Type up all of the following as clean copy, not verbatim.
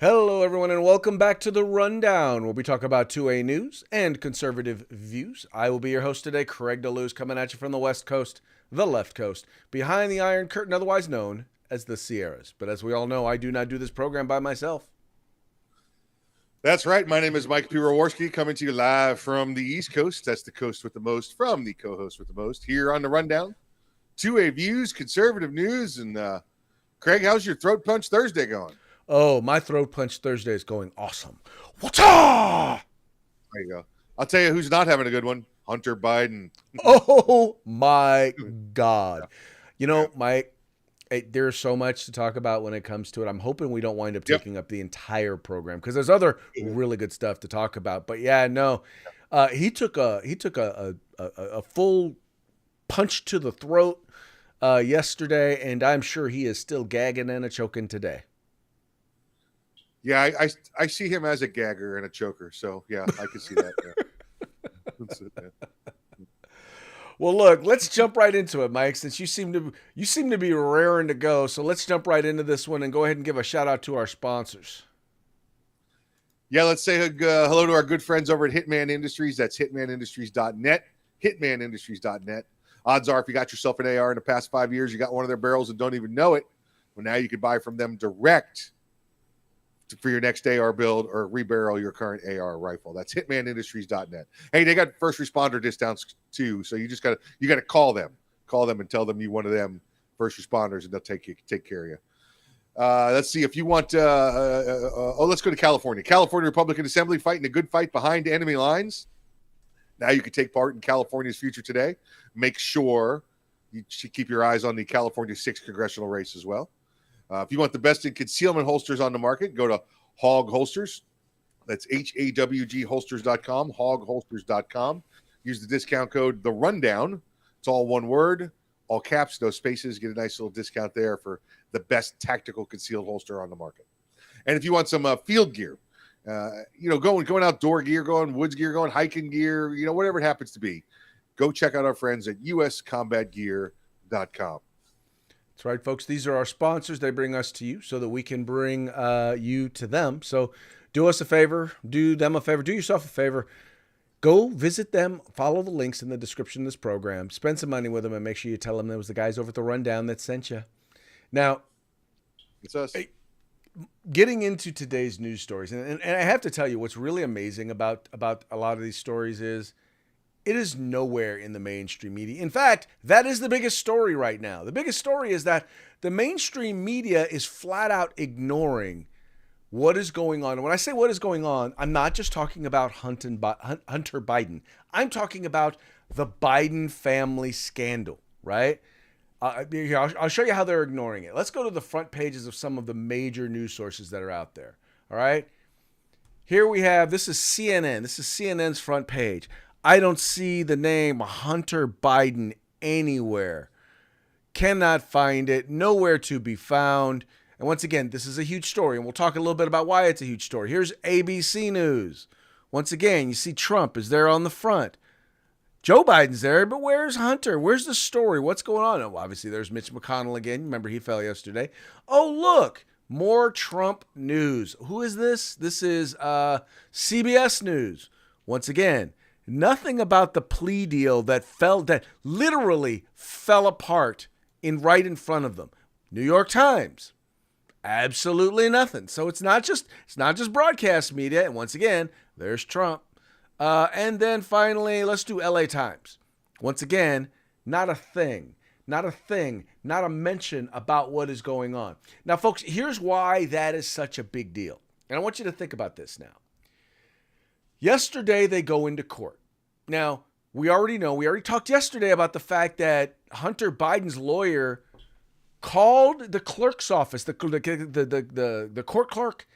Hello, everyone, and welcome back to The Rundown, where we talk about 2A news and conservative views. I will be your host today, Craig DeLuz, coming at you from the West Coast, the left coast, behind the Iron Curtain, otherwise known as the Sierras. But as we all know, I do not do this program by myself. That's right. My name is Mike P. Rowarski, coming to you live from the East Coast. That's the coast with the most, from the co-host with the most, here on The Rundown. 2A views, conservative news, and Craig, how's your Throat Punch Thursday going? Oh, my Throat Punch Thursday is going awesome. What's-ah? There you go. I'll tell you who's not having a good one. Hunter Biden. Oh, my God. You know, Mike, there's so much to talk about when it comes to it. I'm hoping we don't wind up taking up the entire program because there's other really good stuff to talk about. But yeah, no, he took a full punch to the throat yesterday, and I'm sure he is still gagging and a choking today. Yeah, I see him as a gagger and a choker. So yeah, I can see that. Well, look, let's jump right into it, Mike, since you seem to be raring to go. So let's jump right into this one and go ahead and give a shout out to our sponsors. Yeah, let's say hello to our good friends over at Hitman Industries. That's hitmanindustries.net, hitmanindustries.net. Odds are if you got yourself an AR in the past 5 years, you got one of their barrels and don't even know it. Well, now you can buy from them direct for your next AR build or rebarrel your current AR rifle. That's hitmanindustries.net. Hey, they got first responder discounts too, so you gotta call them and tell them you one of them first responders, and they'll take care of you. Let's see if you want. Let's go to California. California Republican Assembly fighting a good fight behind enemy lines. Now you can take part in California's future today. Make sure you should keep your eyes on the California 6th congressional race as well. If you want the best in concealment holsters on the market, go to Hog Holsters. That's HAWG holsters.com, hogholsters.com. Use the discount code The Rundown. It's all one word, all caps, no spaces. Get a nice little discount there for the best tactical concealed holster on the market. And if you want some field gear, going outdoor gear, going woods gear, going hiking gear, whatever it happens to be, go check out our friends at uscombatgear.com. That's right, folks. These are our sponsors. They bring us to you so that we can bring you to them. So do us a favor, do them a favor, do yourself a favor. Go visit them, follow the links in the description of this program, spend some money with them, and make sure you tell them it was the guys over at The Rundown that sent you. Now, it's us. Getting into today's news stories, and I have to tell you what's really amazing about a lot of these stories is it is nowhere in the mainstream media. In fact, that is the biggest story right now. The biggest story is that the mainstream media is flat out ignoring what is going on. And when I say what is going on, I'm not just talking about Hunter Biden. I'm talking about the Biden family scandal, right? I'll show you how they're ignoring it. Let's go to the front pages of some of the major news sources that are out there, all right? Here we have, this is CNN. This is CNN's front page. I don't see the name Hunter Biden anywhere. Cannot find it. Nowhere to be found. And once again, this is a huge story, and we'll talk a little bit about why it's a huge story. Here's ABC News. Once again, you see Trump is there on the front. Joe Biden's there, but where's Hunter? Where's the story? What's going on? Oh, obviously, there's Mitch McConnell again. Remember, he fell yesterday. Oh, look, more Trump news. Who is this? This is CBS News. Once again, nothing about the plea deal that literally fell apart right in front of them. New York Times, absolutely nothing. So it's not just broadcast media. And once again, there's Trump. And then finally, let's do LA Times. Once again, not a thing, not a mention about what is going on. Now, folks, here's why that is such a big deal. And I want you to think about this now. Yesterday, they go into court. Now, we already talked yesterday about the fact that Hunter Biden's lawyer called the clerk's office, the court clerk,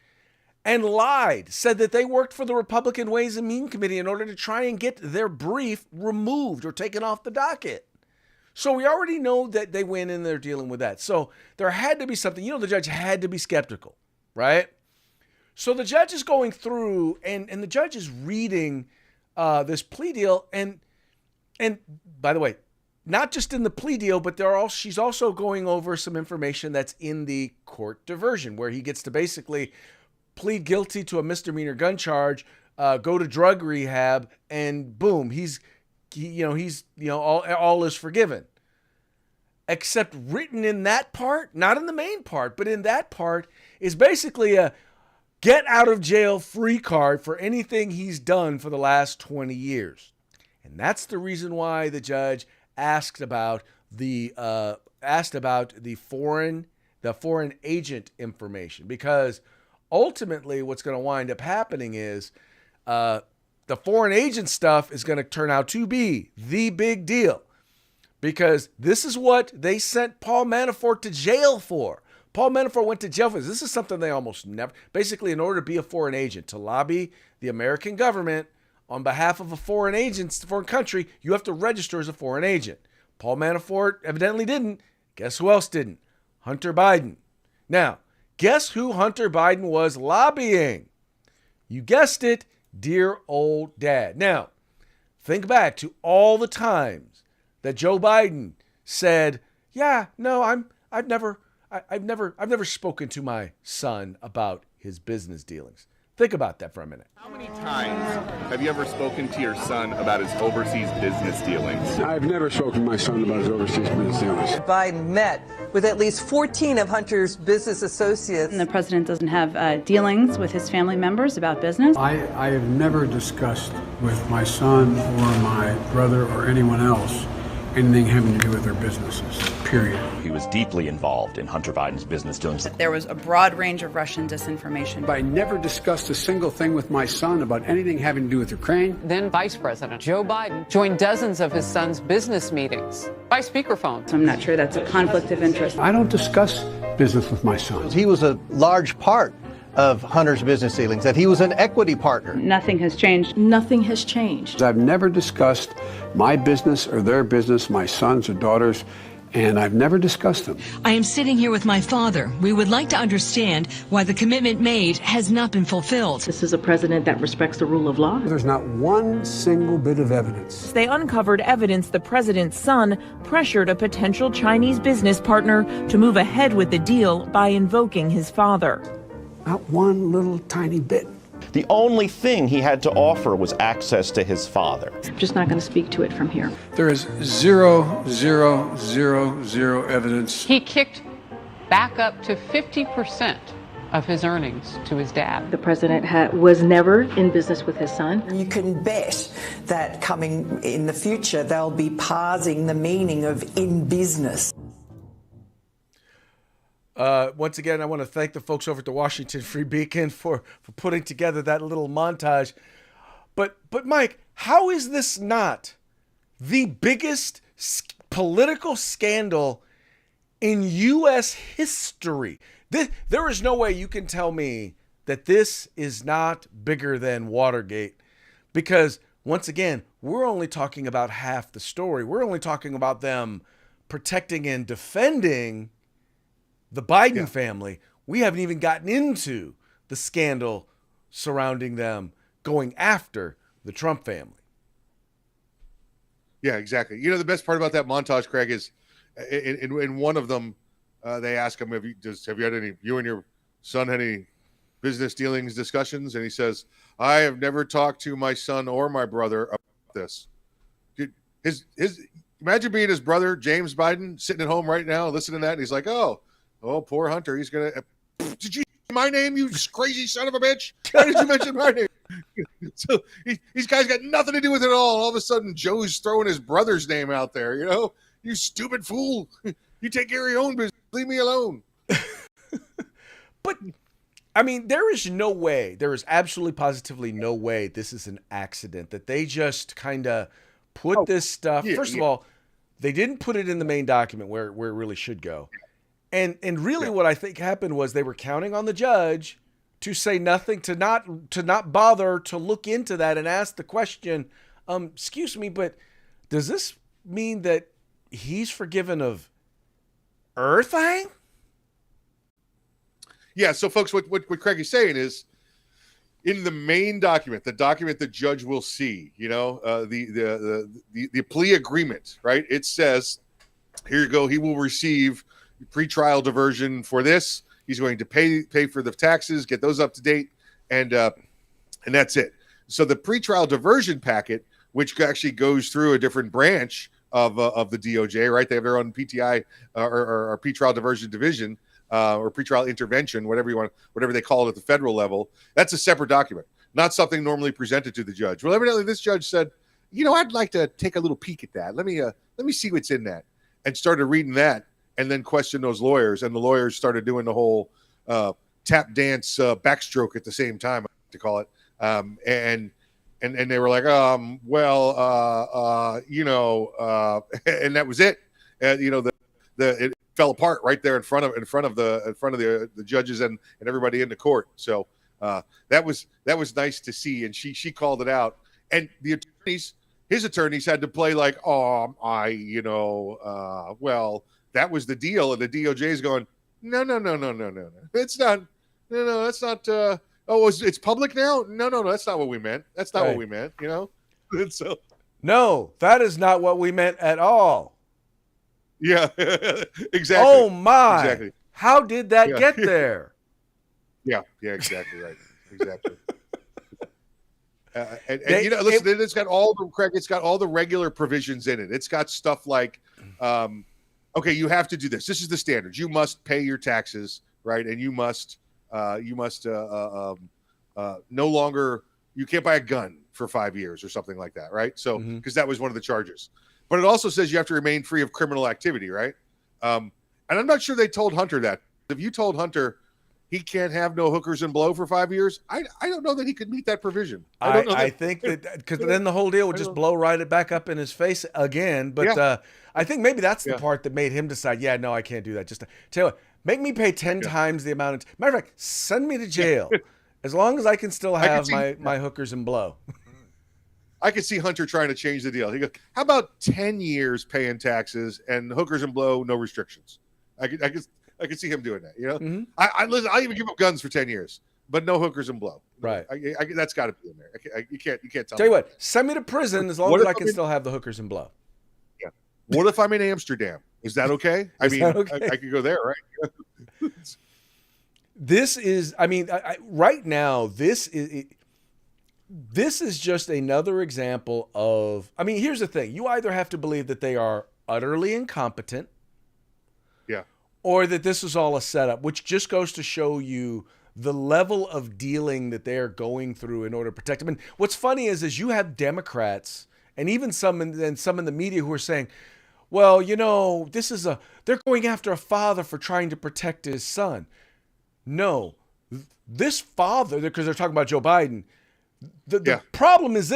and lied, said that they worked for the Republican Ways and Means Committee in order to try and get their brief removed or taken off the docket. So we already know that they went in there dealing with that. So there had to be something. The judge had to be skeptical, right? So the judge is going through, and the judge is reading this plea deal. And by the way, not just in the plea deal, but she's also going over some information that's in the court diversion, where he gets to basically plead guilty to a misdemeanor gun charge, go to drug rehab, and boom, all is forgiven. Except written in that part, not in the main part, but in that part is basically a get out of jail free card for anything he's done for the last 20 years. And that's the reason why the judge asked about the foreign agent information, because ultimately what's going to wind up happening is the foreign agent stuff is going to turn out to be the big deal, because this is what they sent Paul Manafort to jail for. Paul Manafort went to jail for this. This is something they almost never, basically in order to be a foreign agent, to lobby the American government on behalf of a foreign country, you have to register as a foreign agent. Paul Manafort evidently didn't. Guess who else didn't? Hunter Biden. Now, guess who Hunter Biden was lobbying? You guessed it, dear old dad. Now, think back to all the times that Joe Biden said, "Yeah, no, I've never spoken to my son about his business dealings." Think about that for a minute. How many times have you ever spoken to your son about his overseas business dealings? I've never spoken to my son about his overseas business dealings. Biden met with at least 14 of Hunter's business associates. And the president doesn't have dealings with his family members about business. I have never discussed with my son or my brother or anyone else anything having to do with their businesses, period. He was deeply involved in Hunter Biden's business dealings. There was a broad range of Russian disinformation. I never discussed a single thing with my son about anything having to do with Ukraine. Then Vice President Joe Biden joined dozens of his son's business meetings by speakerphone. So I'm not sure that's a conflict of interest. I don't discuss business with my son. He was a large part of Hunter's business dealings, that he was an equity partner. Nothing has changed. Nothing has changed. I've never discussed my business or their business, my sons or daughters, and I've never discussed them. I am sitting here with my father. We would like to understand why the commitment made has not been fulfilled. This is a president that respects the rule of law. There's not one single bit of evidence. They uncovered evidence the president's son pressured a potential Chinese business partner to move ahead with the deal by invoking his father. Not one little tiny bit. The only thing he had to offer was access to his father. I'm just not going to speak to it from here. There is zero evidence. He kicked back up to 50% of his earnings to his dad. The president was never in business with his son. You can bet that coming in the future, they'll be parsing the meaning of in business. Once again, I want to thank the folks over at the Washington Free Beacon for putting together that little montage. But Mike, how is this not the biggest political scandal in U.S. history? There is no way you can tell me that this is not bigger than Watergate, because once again, we're only talking about half the story. We're only talking about them protecting and defending the Biden family. We haven't even gotten into the scandal surrounding them going after the Trump family. Yeah, exactly. You know, the best part about that montage, Craig, is in one of them, they ask him, have you and your son had any business dealings discussions? And he says, I have never talked to my son or my brother about this. Dude, imagine being his brother, James Biden, sitting at home right now, listening to that. And he's like, oh, poor Hunter. He's going to, did you say my name, you crazy son of a bitch? Why did you mention my name? So these guys got nothing to do with it all. All of a sudden, Joe's throwing his brother's name out there. You know, you stupid fool. You take care of your own business. Leave me alone. But, I mean, there is absolutely positively no way this is an accident, that they just kind of put this stuff. First of all, they didn't put it in the main document where it really should go. And really what I think happened was they were counting on the judge to say nothing, to not bother to look into that and ask the question, excuse me, but does this mean that he's forgiven of everything? Yeah, so folks, what Craig is saying is, in the main document, the document the judge will see, you know, the plea agreement, right? It says, here you go, he will receive pretrial diversion for this. He's going to pay for the taxes, get those up to date, and that's it. So the pretrial diversion packet, which actually goes through a different branch of the DOJ, right? They have their own PTI or pretrial diversion division or pretrial intervention, whatever they call it at the federal level. That's a separate document, not something normally presented to the judge. Well, evidently this judge said, I'd like to take a little peek at that. Let me see what's in that, and started reading that, and then questioned those lawyers, and the lawyers started doing the whole tap dance backstroke at the same time, I like to call it, and they were like, and that was it. It fell apart right there in front of the judges and everybody in the court. So that was nice to see, and she called it out, and his attorneys had to play like, that was the deal, and the DOJ is going, no, it's not, no, that's not. It's public now. No, that's not what we meant. That's not what we meant. And so, no, that is not what we meant at all. Yeah, exactly. Oh my! Exactly. How did that get there? Yeah, exactly right. Exactly. Listen, it's got all the regular provisions in it. It's got stuff like, okay, you have to do this. This is the standards. You must pay your taxes, right? And you must no longer, you can't buy a gun for 5 years or something like that, right? So, because that was one of the charges. But it also says you have to remain free of criminal activity, right? And I'm not sure they told Hunter that. If you told Hunter he can't have no hookers and blow for 5 years, I don't know that he could meet that provision. I think that, because then the whole deal would just blow right back up in his face again. But I think maybe that's the part that made him decide, no, I can't do that. Just tell you what, make me pay 10 times the amount of matter of fact, send me to jail as long as I can still have my hookers and blow. I could see Hunter trying to change the deal. He goes, how about 10 years paying taxes and hookers and blow, no restrictions? I could see him doing that. Mm-hmm. Listen, I'll even give up guns for 10 years, but no hookers and blow. Right. That's got to be in there. You can't tell you me. what, send me to prison as long as I can still have the hookers and blow. Yeah. What if I'm in Amsterdam? Is that okay? I could go there, right? This is, right now, this is just another example of, here's the thing. You either have to believe that they are utterly incompetent, or that this is all a setup, which just goes to show you the level of dealing that they are going through in order to protect them. And what's funny is you have Democrats and even some in the media who are saying, well, they're going after a father for trying to protect his son. No, this father, because they're talking about Joe Biden, the problem is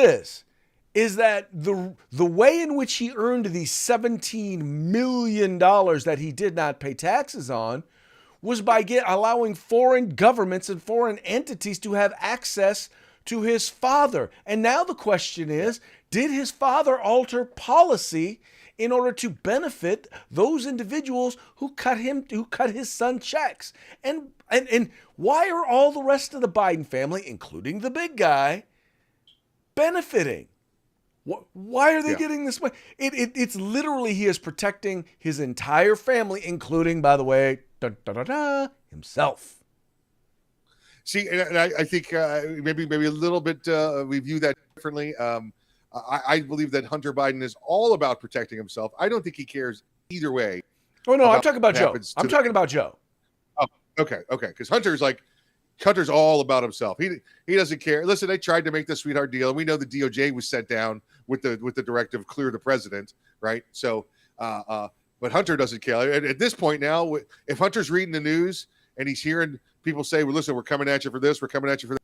that the way in which he earned these $17 million that he did not pay taxes on was by allowing foreign governments and foreign entities to have access to his father. And now the question is, did his father alter policy in order to benefit those individuals who cut his son checks? And why are all the rest of the Biden family, including the big guy, benefiting? Why are they getting this way? It's literally he is protecting his entire family, including, by the way, himself. See, and I think maybe a little bit we view that differently. I believe that Hunter Biden is all about protecting himself. I don't think he cares either way. Oh no, I'm talking about Joe. I'm talking about Joe. Oh, okay. Because Hunter's all about himself. He doesn't care. Listen, they tried to make the sweetheart deal, and we know the DOJ was sent down with the directive clear the president, right? So, but Hunter doesn't care. At this point now, if Hunter's reading the news and he's hearing people say, "Well, listen, we're coming at you for this, we're coming at you for that,"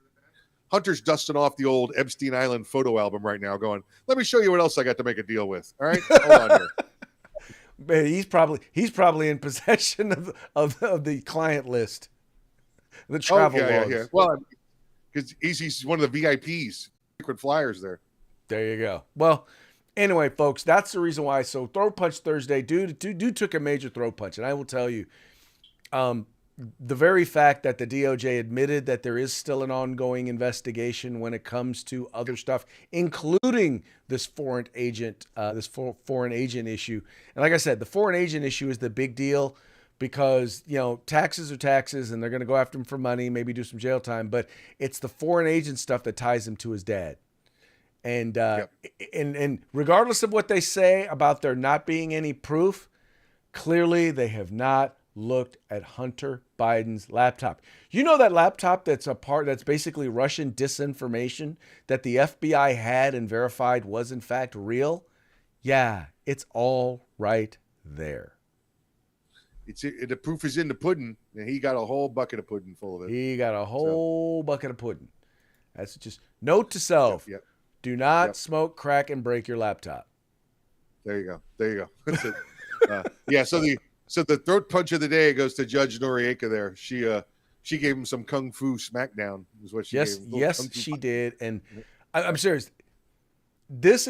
Hunter's dusting off the old Epstein Island photo album right now, going, "Let me show you what else I got to make a deal with." All right, hold on here. Man, he's probably in possession of the client list. The travel logs. Yeah. Well, because he's one of the VIPs, frequent flyers there. There you go. Well, anyway, folks, that's the reason why. So, Throat Punch Thursday, dude took a major throat punch, and I will tell you, the very fact that the DOJ admitted that there is still an ongoing investigation when it comes to other stuff, including this foreign agent issue. And like I said, the foreign agent issue is the big deal because, taxes are taxes and they're going to go after him for money, maybe do some jail time. But it's the foreign agent stuff that ties him to his dad. And and regardless of what they say about there not being any proof, clearly they have not looked at Hunter Biden's laptop. You know that laptop that's basically Russian disinformation that the FBI had and verified was in fact real? Yeah, it's all right there. The proof is in the pudding, and he got a whole bucket of pudding full of it. He got a whole bucket of pudding. That's just note to self. Yep. Do not smoke crack and break your laptop. There you go. That's it. So the throat punch of the day goes to Judge Noriega there. She gave him some kung fu smackdown, is what she gave him. Yes, she did. And I'm serious. This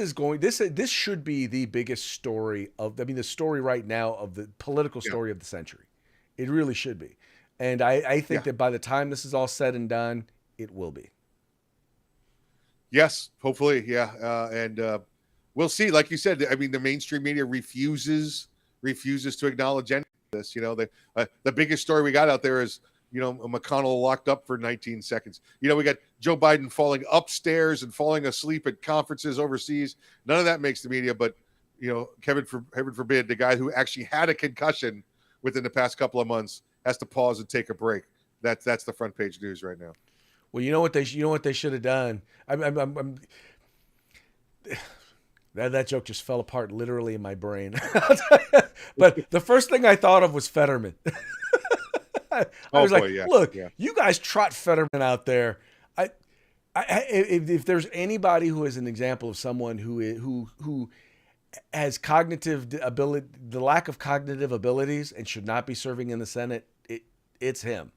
should be the biggest story the story right now of the political story of the century. It really should be. And I think that by the time this is all said and done, it will be. Yes, hopefully. Yeah. And we'll see. Like you said, I mean, the mainstream media refuses to acknowledge any of this. The biggest story we got out there is, McConnell locked up for 19 seconds. We got Joe Biden falling upstairs and falling asleep at conferences overseas. None of that makes the media, but, heaven forbid, the guy who actually had a concussion within the past couple of months has to pause and take a break. That's the front page news right now. Well, you know what they should have done. That joke just fell apart literally in my brain. But the first thing I thought of was Fetterman. I was you guys trot Fetterman out there. If there's anybody who is an example of someone who has cognitive ability, the lack of cognitive abilities, and should not be serving in the Senate, it's him.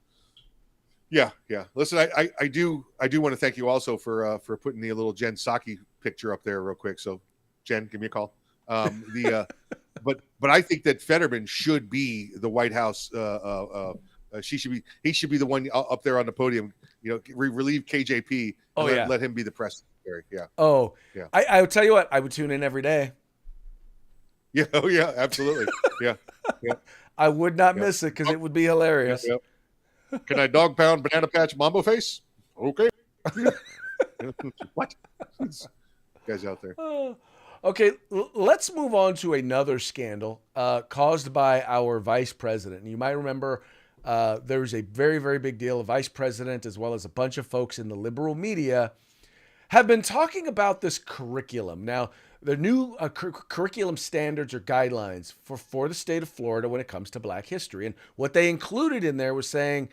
Yeah. Listen, I do want to thank you also for putting the little Jen Psaki picture up there real quick. So, Jen, give me a call. But I think that Fetterman should be the White House. He should be the one up there on the podium. Relieve KJP. And let him be the press secretary. Yeah. Oh yeah. I would tell you what, I would tune in every day. Yeah. Oh yeah. Absolutely. Yeah. I would not miss it because it would be hilarious. Yep. Can I dog pound Banana Patch Mambo Face? Okay. What? Guys out there. Okay, let's move on to another scandal caused by our vice president. And you might remember there was a very, very big deal. A vice president, as well as a bunch of folks in the liberal media, have been talking about this curriculum. Now, the new curriculum standards or guidelines for the state of Florida when it comes to Black history. And what they included in there was saying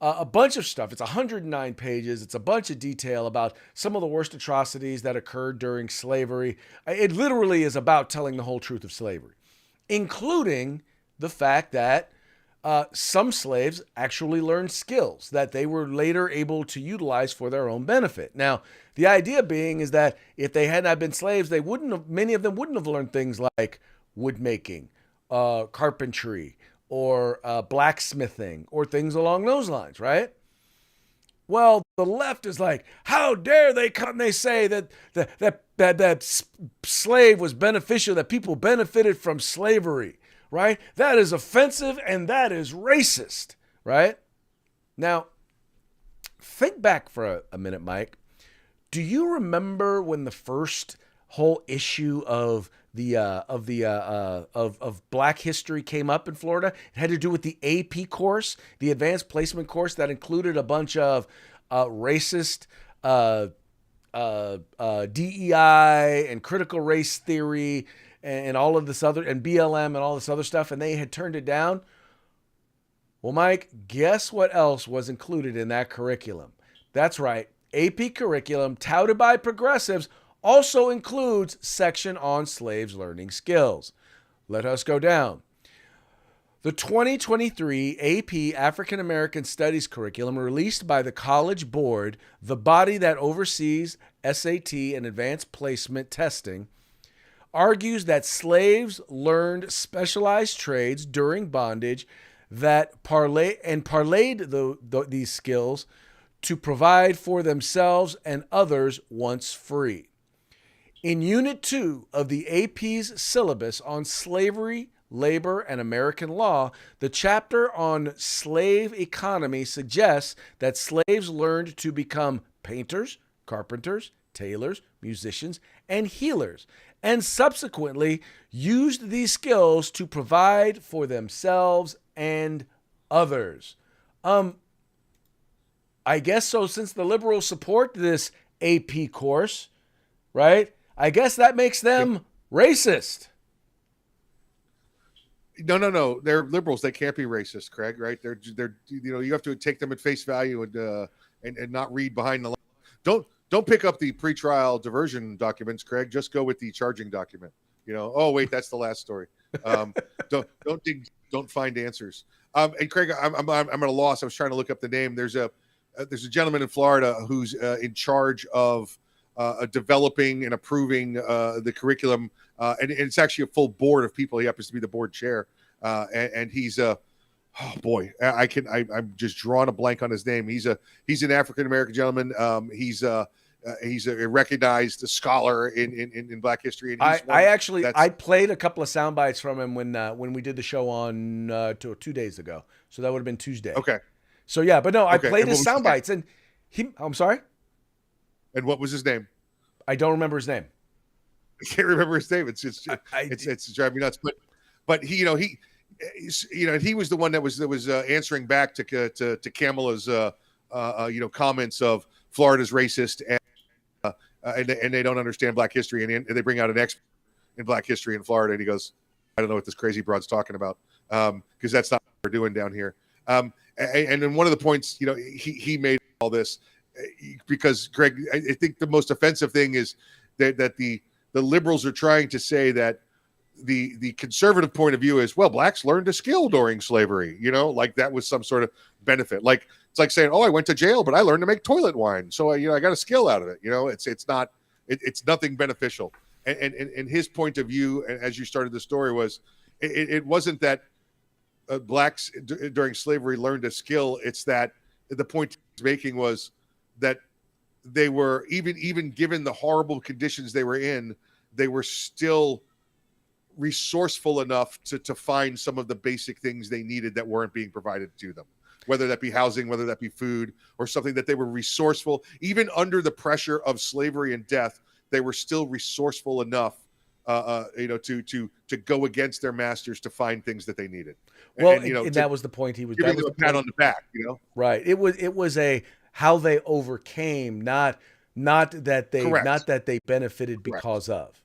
a bunch of stuff. It's 109 pages. It's a bunch of detail about some of the worst atrocities that occurred during slavery. It literally is about telling the whole truth of slavery, including the fact that some slaves actually learned skills that they were later able to utilize for their own benefit. Now, the idea being is that if they had not been slaves, many of them wouldn't have learned things like wood making, carpentry, or blacksmithing, or things along those lines, right? Well, the left is like, how dare they come and they say that slave was beneficial, that people benefited from slavery, right? That is offensive and that is racist, right? Now, think back for a minute, Mike. Do you remember when the first whole issue of Black history came up in Florida? It had to do with the AP course, the advanced placement course that included a bunch of racist DEI and critical race theory and all of this other, and BLM and all this other stuff, and they had turned it down. Well, Mike, guess what else was included in that curriculum? That's right. AP curriculum touted by progressives also includes section on slaves learning skills. Let us go down. The 2023 AP African American Studies curriculum released by the College Board, the body that oversees SAT and advanced placement testing, argues that slaves learned specialized trades during bondage that parlayed these skills to provide for themselves and others once free. In Unit 2 of the AP's syllabus on slavery Labor, and American Law, the chapter on slave economy suggests that slaves learned to become painters, carpenters, tailors, musicians, and healers, and subsequently used these skills to provide for themselves and others. I guess so, since the liberals support this AP course, right? I guess that makes them racist. No. They're liberals. They can't be racist, Craig. Right? They're you have to take them at face value and not read behind the line. Don't pick up the pretrial diversion documents, Craig. Just go with the charging document. Oh wait, that's the last story. Don't find answers. And Craig, I'm at a loss. I was trying to look up the name. There's a gentleman in Florida who's in charge of developing and approving the curriculum, and it's actually a full board of people. He happens to be the board chair, and he's oh boy, I'm just drawing a blank on his name. He's an African American gentleman. He's a recognized scholar in Black history. And I played a couple of sound bites from him when we did the show on 2 days ago. So that would have been Tuesday. Okay. So yeah, but no, I Okay. played And his what was sound his name? bites, and I'm sorry, And what was his name? I don't remember his name. I can't remember his name. It's driving me nuts. But he was the one that was answering back to Kamala's comments of Florida's racist and they don't understand Black history, and they bring out an expert in Black history in Florida, and he goes, I don't know what this crazy broad's talking about, because that's not what we're doing down here. And then one of the points he made all this, because Greg, I think the most offensive thing is that the liberals are trying to say that the conservative point of view is, well, Blacks learned a skill during slavery, like that was some sort of benefit. Like it's like saying, oh, I went to jail, but I learned to make toilet wine, so I got a skill out of it. It's nothing beneficial. And his point of view, as you started the story, was it wasn't that Blacks during slavery learned a skill. It's that the point he's making was that they were even given the horrible conditions they were in, they were still resourceful enough to find some of the basic things they needed that weren't being provided to them, whether that be housing, whether that be food, or something, that they were resourceful. Even under the pressure of slavery and death, they were still resourceful enough to go against their masters to find things that they needed. Well, and that was the point he was giving them a pat on the back, Right. It was a how they overcame, not that they benefited because of.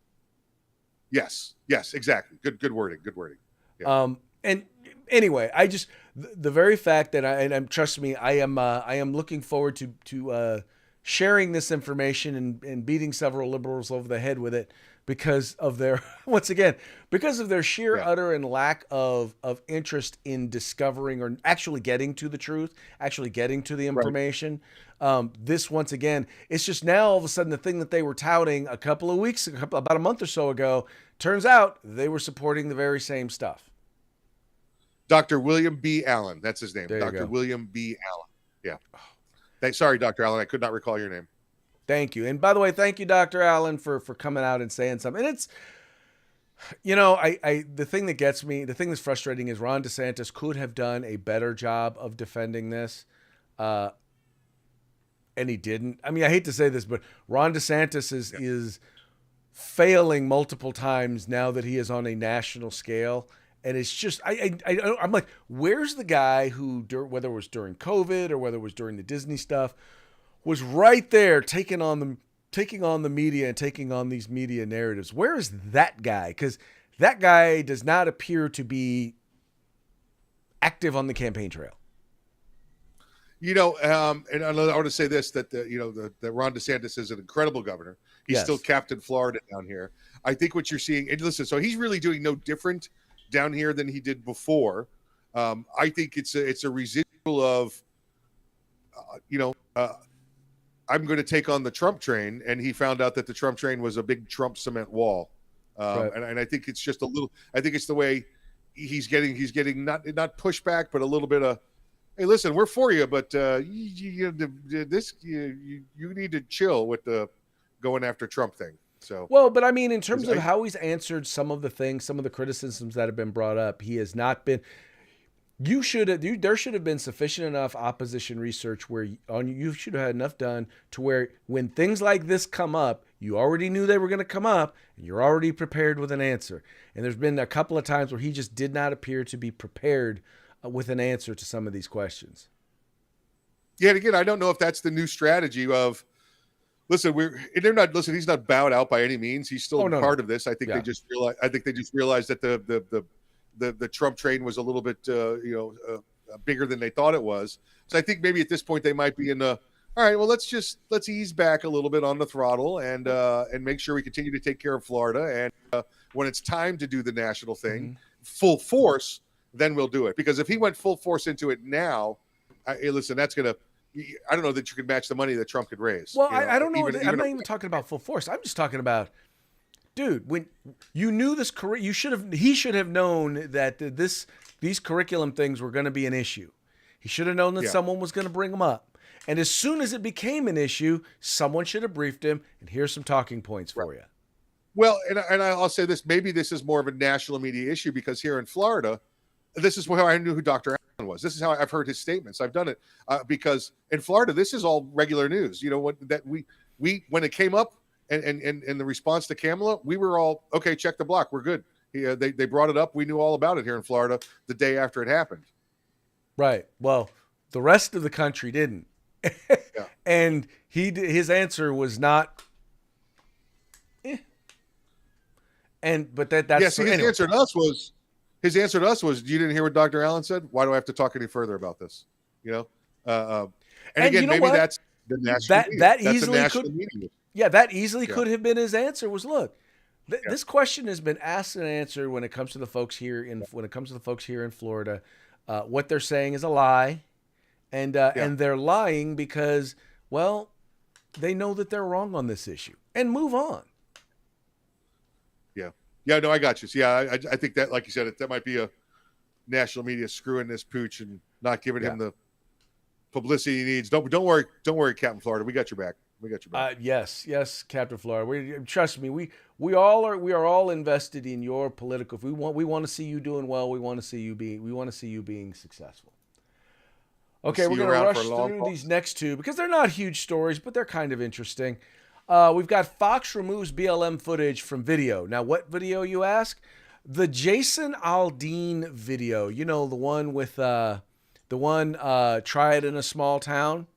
Yes, exactly. Good wording. Yeah. And anyway, I just the very fact that and trust me, I am looking forward to sharing this information and beating several liberals over the head with it because of their sheer utter and lack of interest in discovering or actually getting to the truth, actually getting to the information. Right. This, once again, it's just now all of a sudden the thing that they were touting about a month or so ago, turns out they were supporting the very same stuff. Dr. William B. Allen, that's his name. There Dr. William B. Allen. Yeah. Sorry, Dr. Allen, I could not recall your name. Thank you. And by the way, thank you, Dr. Allen, for coming out and saying something. And it's, the thing that gets me, the thing that's frustrating is Ron DeSantis could have done a better job of defending this. And he didn't. I mean, I hate to say this, but Ron DeSantis is failing multiple times now that he is on a national scale. And it's just, I'm like, where's the guy who, whether it was during COVID or whether it was during the Disney stuff, was right there taking on the media and taking on these media narratives? Where is that guy? Because that guy does not appear to be active on the campaign trail. And I want to say this, that that Ron DeSantis is an incredible governor. He's still Captain Florida down here. I think what you're seeing, and listen, so he's really doing no different down here than he did before. I think it's a residual of, I'm going to take on the Trump train, and he found out that the Trump train was a big Trump cement wall. Right. And I think it's just a little. I think it's the way he's getting not pushback, but a little bit of, hey, listen, we're for you, but you need to chill with the going after Trump thing. So well, but I mean, in terms of how he's answered some of the things, some of the criticisms that have been brought up, he has not been. There should have been sufficient enough opposition research where you should have had enough done to where when things like this come up, you already knew they were going to come up and you're already prepared with an answer. And there's been a couple of times where he just did not appear to be prepared with an answer to some of these questions. Yeah, and again, I don't know if that's the new strategy of, listen, he's not bowed out by any means. He's still part of this. I think they just realized that the Trump train was a little bit bigger than they thought it was. So I think maybe at this point they might be in the, all right, well, let's ease back a little bit on the throttle and make sure we continue to take care of Florida. And when it's time to do the national thing, full force, then we'll do it. Because if he went full force into it now, listen, that's going to, I don't know that you could match the money that Trump could raise. Well, I don't know. I'm not even talking about full force. I'm just talking about, dude, when you knew this, he should have known that these curriculum things were going to be an issue. He should have known that someone was going to bring them up. And as soon as it became an issue, someone should have briefed him. And here's some talking points for you. Well, and I'll say this, maybe this is more of a national media issue because here in Florida, this is how I knew who Dr. Allen was. This is how I've heard his statements. I've done it because in Florida, this is all regular news. You know what? That we when it came up and the response to Kamala, we were all okay. Check the block. We're good. They brought it up. We knew all about it here in Florida the day after it happened. Right. Well, the rest of the country didn't. And his answer was not. But that's his answer to us was. His answer to us was, "You didn't hear what Dr. Allen said. Why do I have to talk any further about this?" You know, and again, maybe what? That's the national media. That easily could. Yeah, that easily could have been his answer. Was look, this question has been asked and answered when it comes to the folks here in Florida. What they're saying is a lie, and they're lying because they know that they're wrong on this issue and move on. Yeah, no, I got you. So, yeah, I think that, like you said, that might be a national media screwing this pooch and not giving him the publicity he needs. Don't worry, Captain Florida. We got your back. Yes, Captain Florida. Trust me, we are all invested in your political. We want to see you doing well. We want to see you being successful. Okay, we're going to rush through these next two because they're not huge stories, but they're kind of interesting. We've got Fox removes BLM footage from video. Now, what video, you ask? The Jason Aldean video. You know, the one with try it in a small town.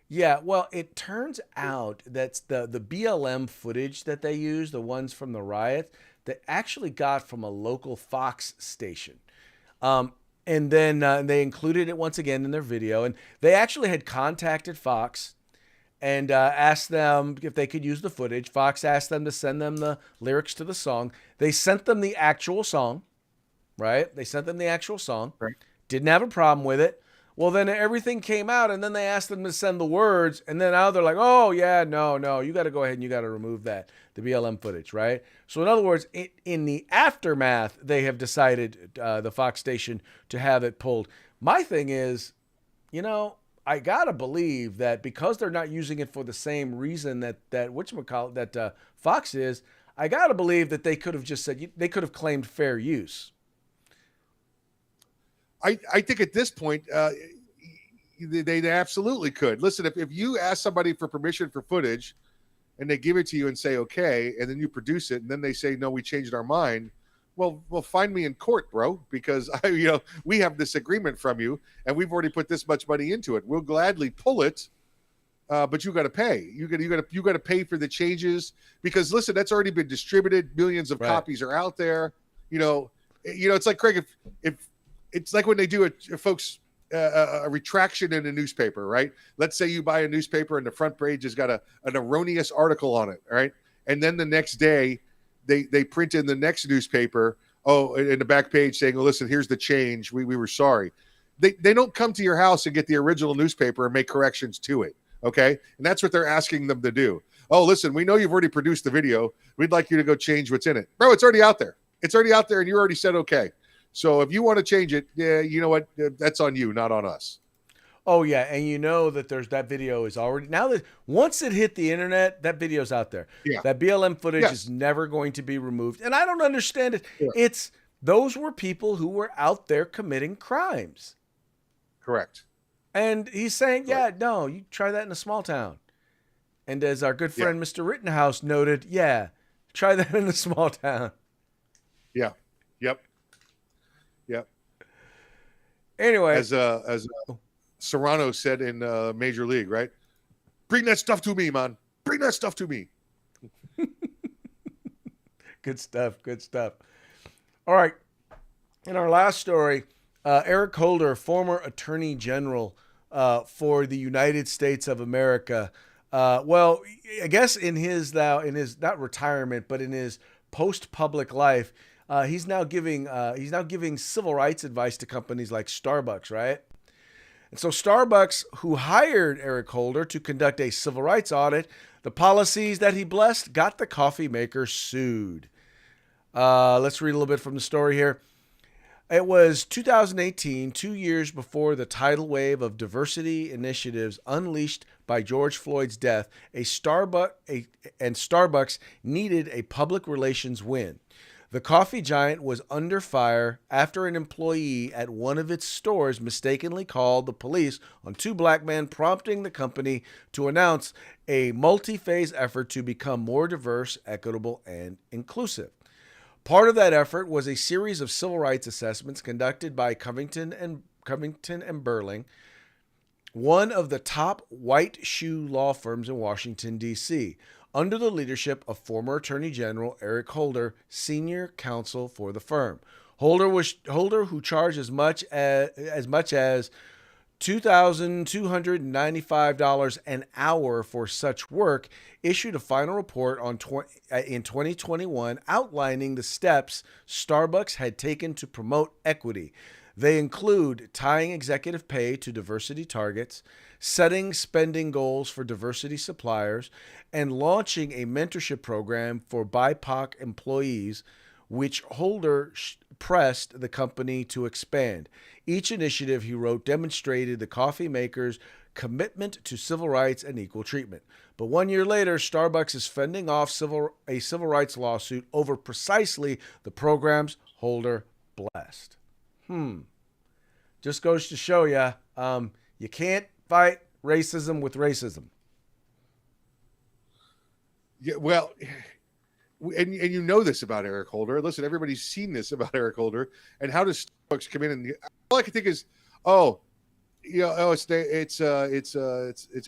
Yeah, well, it turns out that's the BLM footage that they use, the ones from the riot, they actually got from a local Fox station. And then they included it once again in their video. And they actually had contacted Fox and asked them if they could use the footage. Fox asked them to send them the lyrics to the song. They sent them the actual song, right? They sent them the actual song. Right. Didn't have a problem with it. Well, then everything came out, and then they asked them to send the words, and then now they're like, oh, yeah, no, you got to go ahead and you got to remove the BLM footage, right? So in other words, in the aftermath, they have decided, the Fox station, to have it pulled. My thing is, I gotta believe that because they're not using it for the same reason that Fox is, I gotta believe that they could have just said they could have claimed fair use. I think at this point they absolutely could. Listen, if you ask somebody for permission for footage and they give it to you and say okay, and then you produce it and then they say no, we changed our mind. Well, find me in court, bro, because we have this agreement from you, and we've already put this much money into it. We'll gladly pull it, but you got to pay. You got to pay for the changes because listen, that's already been distributed. Millions of copies are out there. It's like Craig. If it's like when they do a retraction in a newspaper, right? Let's say you buy a newspaper and the front page has got an erroneous article on it, right? And then the next day, they print in the next newspaper, in the back page saying, listen, here's the change. We were sorry. They don't come to your house and get the original newspaper and make corrections to it, okay? And that's what they're asking them to do. Oh, listen, we know you've already produced the video. We'd like you to go change what's in it. Bro, it's already out there. It's already out there, and you already said okay. So if you want to change it, you know what? That's on you, not on us. Oh yeah, and you know that that video is already, now that once it hit the internet, that video's out there. Yeah. That BLM footage Yes. is never going to be removed. And I don't understand it. Yeah. Those were people who were out there committing crimes. Correct. And he's saying, yeah, no, you try that in a small town. And as our good friend Mr. Rittenhouse noted, yeah, try that in a small town. Yeah. Yep. Yep. Anyway, as Serrano said in Major League, right? Bring that stuff to me, man. Bring that stuff to me. Good stuff. Good stuff. All right. In our last story, Eric Holder, former Attorney General for the United States of America. Well, I guess in his not retirement, but in his post-public life, he's now giving civil rights advice to companies like Starbucks, right? And so Starbucks, who hired Eric Holder to conduct a civil rights audit, the policies that he blessed got the coffee maker sued. Let's read a little bit from the story here. It was 2018, 2 years before the tidal wave of diversity initiatives unleashed by George Floyd's death, Starbucks needed a public relations win. The coffee giant was under fire after an employee at one of its stores mistakenly called the police on two black men, prompting the company to announce a multi-phase effort to become more diverse, equitable, and inclusive. Part of that effort was a series of civil rights assessments conducted by Covington and Burling, one of the top white shoe law firms in Washington, D.C., under the leadership of former Attorney General Eric Holder, senior counsel for the firm. Holder, who charged as much as $2,295 an hour for such work, issued a final report in 2021 outlining the steps Starbucks had taken to promote equity. They include tying executive pay to diversity targets, setting spending goals for diversity suppliers, and launching a mentorship program for BIPOC employees, which Holder pressed the company to expand. Each initiative, he wrote, demonstrated the coffee maker's commitment to civil rights and equal treatment. But 1 year later, Starbucks is fending off a civil rights lawsuit over precisely the programs Holder blessed. Just goes to show you, you can't fight racism with racism. Yeah, well, and you know this about Eric Holder. Listen, everybody's seen this about Eric Holder. And how does Starbucks come in? And all I can think is, it's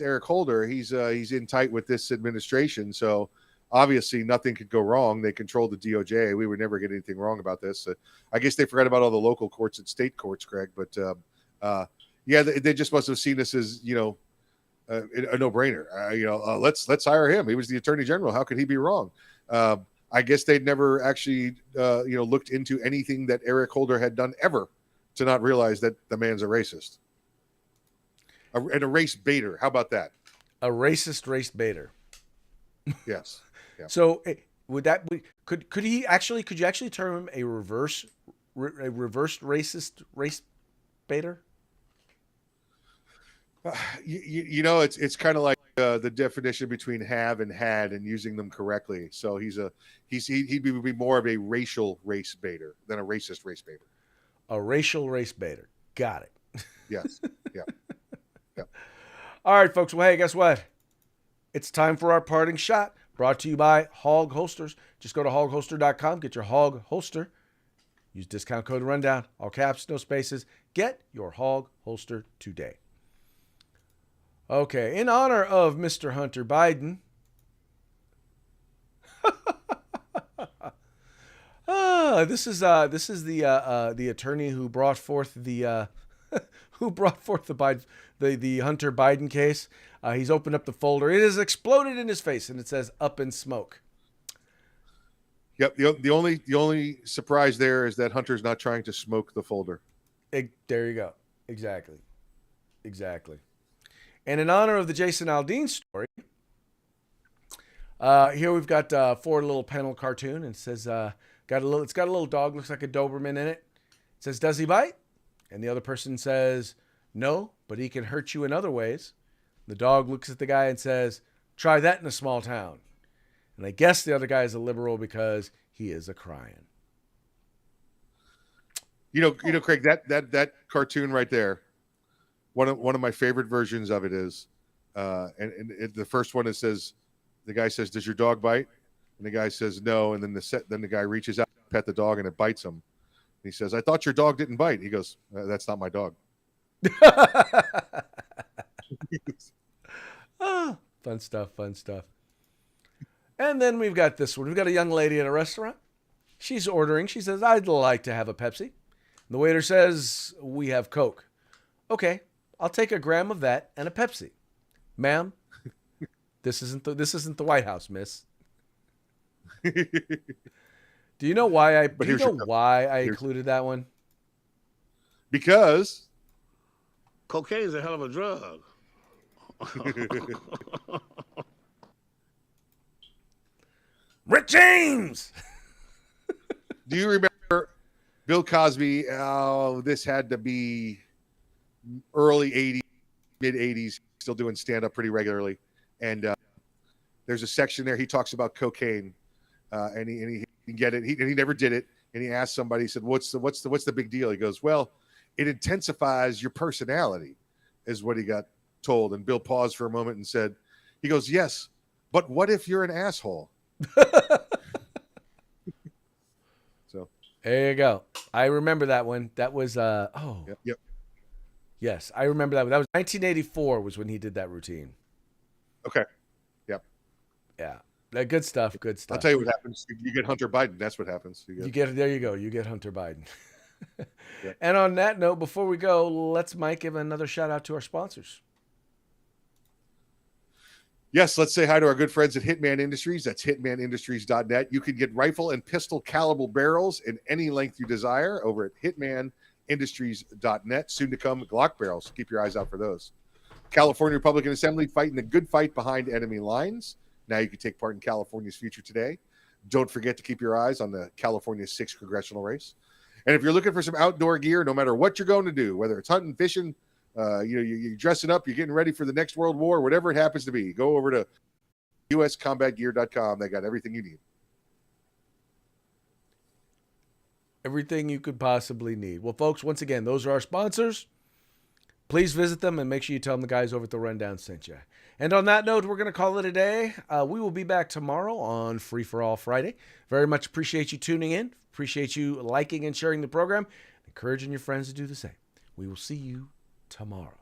Eric Holder. He's in tight with this administration, so obviously nothing could go wrong. They control the DOJ. We would never get anything wrong about this. I guess they forgot about all the local courts and state courts, Greg. But they just must have seen this as a no-brainer. Let's hire him. He was the Attorney General. How could he be wrong? I guess they'd never actually looked into anything that Eric Holder had done ever to not realize that the man's a racist and a race baiter. How about that? A racist race baiter. Yes. Yeah. So could you actually term him a reverse racist race baiter? It's kind of like the definition between have and had and using them correctly. So he'd be more of a racial race baiter than a racist race baiter. A racial race baiter. Got it. Yes. Yeah. Yeah. All right, folks. Well, hey, guess what? It's time for our parting shot, brought to you by Hog Holsters. Just go to hogholster.com, get your Hog holster. Use discount code Rundown, all caps, no spaces. Get your Hog holster today. Okay, in honor of Mr. Hunter Biden, this is the attorney who brought forth the the Hunter Biden case. He's opened up the folder. It has exploded in his face, and it says "Up in Smoke." Yep. The only surprise there is that Hunter's not trying to smoke the folder. There you go. Exactly. And in honor of the Jason Aldean story, here we've got Ford little panel cartoon, and it says it's got a little dog, looks like a Doberman in it. It says, "Does he bite?" And the other person says, "No, but he can hurt you in other ways. The dog looks at the guy and says, try that in a small town. And I guess the other guy is a liberal because he is a crying. Craig, that cartoon right there, one of my favorite versions of it is, the first one, the guy says, does your dog bite? And the guy says no, and then the guy reaches out to pet the dog and it bites him. And he says, I thought your dog didn't bite. He goes, that's not my dog. Fun stuff. And then we've got this one. We've got a young lady at a restaurant. She's ordering. She says, I'd like to have a Pepsi. The waiter says, we have Coke. Okay, I'll take a gram of that and a Pepsi. Ma'am, this isn't the White House, miss. Do you know why I included that one? Because cocaine's a hell of a drug. Rick James. Do you remember Bill Cosby? This had to be early 80s, mid 80s, still doing stand-up pretty regularly. And there's a section there he talks about cocaine, and he can get it. He never did it, and he asked somebody. He said, "What's the big deal?" He goes, "Well, it intensifies your personality," is what he got told. And Bill paused for a moment and said, "He goes, yes, but what if you're an asshole?" So there you go. I remember that one. That was Yep. Yes, I remember that one. That was 1984 was when he did that routine. Okay. Yep. Yeah. Good stuff. I'll tell you what happens. You get Hunter Biden. That's what happens. There you go. You get Hunter Biden. Yep. And on that note, before we go, let's, Mike, give another shout out to our sponsors. Yes, let's say hi to our good friends at Hitman Industries. That's hitmanindustries.net. You can get rifle and pistol caliber barrels in any length you desire over at hitmanindustries.net. Soon to come, Glock barrels. Keep your eyes out for those. California Republican Assembly fighting the good fight behind enemy lines. Now you can take part in California's future today. Don't forget to keep your eyes on the California 6th congressional race. And if you're looking for some outdoor gear, no matter what you're going to do, whether it's hunting, fishing, you're dressing up, you're getting ready for the next World War, whatever it happens to be, go over to uscombatgear.com. They got everything you need. Everything you could possibly need. Well, folks, once again, those are our sponsors. Please visit them and make sure you tell them the guys over at The Rundown sent you. And on that note, we're going to call it a day. We will be back tomorrow on Free for All Friday. Very much appreciate you tuning in. Appreciate you liking and sharing the program. Encouraging your friends to do the same. We will see you tomorrow.